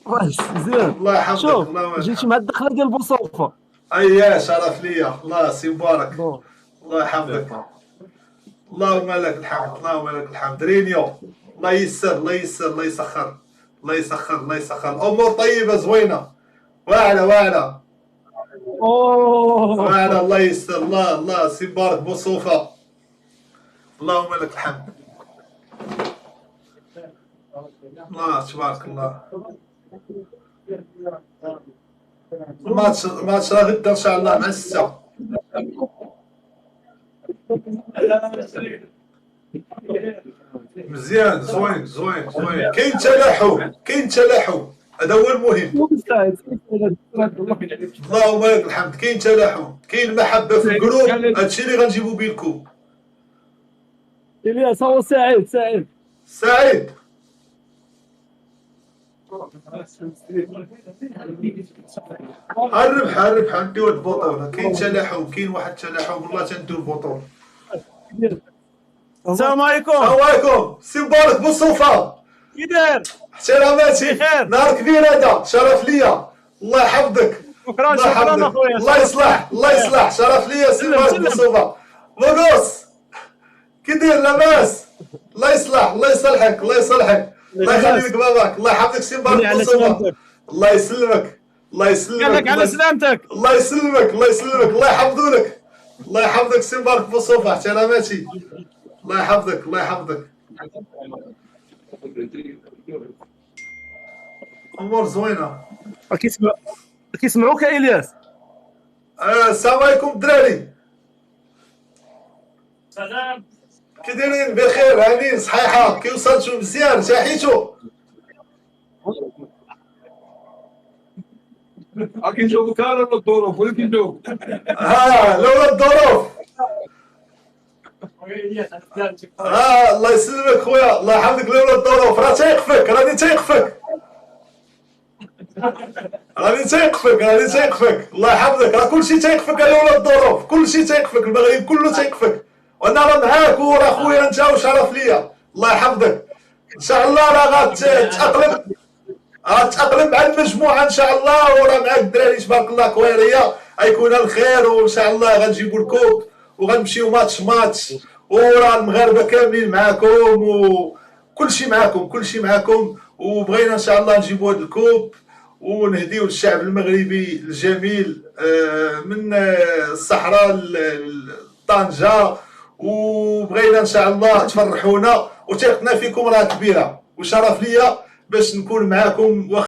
كويس مزيان. الله يحفظك. شوف الله جيتي يرحمك. مع الدخله ديال بوصوفه. اييه شرف ليا. الله سي مبارك. دور. الله يحفظك. اللهم لك الحمد. اللهم لك الحمد. رينيو. الله ييسر الله ييسر الله يسخر. الله يسخر الله يسخر. الامور طيبه زوينه. واعره واعره اوه واعره. الله ييسر. الله سي مبارك بوصوفه. اللهم لك الحمد. الله تبارك الله. الماتش راه غدا ان شاء الله مع 6. مزيان زوين زوين زوين. كاين تلاحم كاين تلاحم. هذا هو المهم. اللهم لك الحمد. كاين تلاحم كاين محبه في الجروب. هادشي اللي غنجيبو بيه الكوب. الياس هو سعيد سعيد. الربح نديو البطوله. كاين تلاحم كاين واحد التلاحم والله تنديو البطوله. السلام عليكم. السلام عليكم. سي مبارك بوصوفه. كي داير؟ احتراماتي. بخير. نهار كبير هذا. شرف ليا. الله يحفظك. شكرا الله شكرا يحفظك. اخويا. الله يصلح الله يصلح. شرف ليا سي مبارك سلم. بوصوفه. بوغوس كي داير لاباس؟ الله يصلح الله يصلحك الله يصلحك. الله يخلي لك باباك. الله يحفظك سي مبارك على بوصوفه. سلامتك. الله يسلمك الله يسلمك. قال لك على سلامتك. الله يسلمك الله يسلمك. الله يحفظو لك. الله يحفظك سي مبارك بوصوفه. احتراماتي. الله يحفظك الله يحفظك. امور زوينه. كيسمعوك يا الياس. السلام عليكم الدراري. سلام. كي دايرين؟ بخير هانيين صحيحه. كي وصلتوا مزيان شاحيتوا؟ كنشوفوا كان الظروف ولا كنشوف. لولا الظروف. الله يسلمك خويا. الله يحفظك. لولا الظروف راه تيقفك. راني تيقفك. الله يحفظك. راه كلشي تيقفك لولا الظروف. كلشي تيقفك. المغرب كله تيقفك. وانا راه معاك وراه خويا انت وشرف ليا. الله يحفظك. ان شاء الله راه غتأقلم. غتأقلم مع المجموعه ان شاء الله. وراه معاك الدراري تبارك الله كويريه. غيكون الخير وان شاء الله غنجيبوا الكوب وغنمشيو ماتش وراه المغاربه كاملين معاكم وكلشي معاكم وبغينا ان شاء الله نجيبوا هذا الكوب ونهديو للشعب المغربي الجميل من الصحراء لطنجة. وبغينا ان شاء الله تفرحونا وثقتنا فيكم راه كبيره وشرف ليا باش نكون معاكم.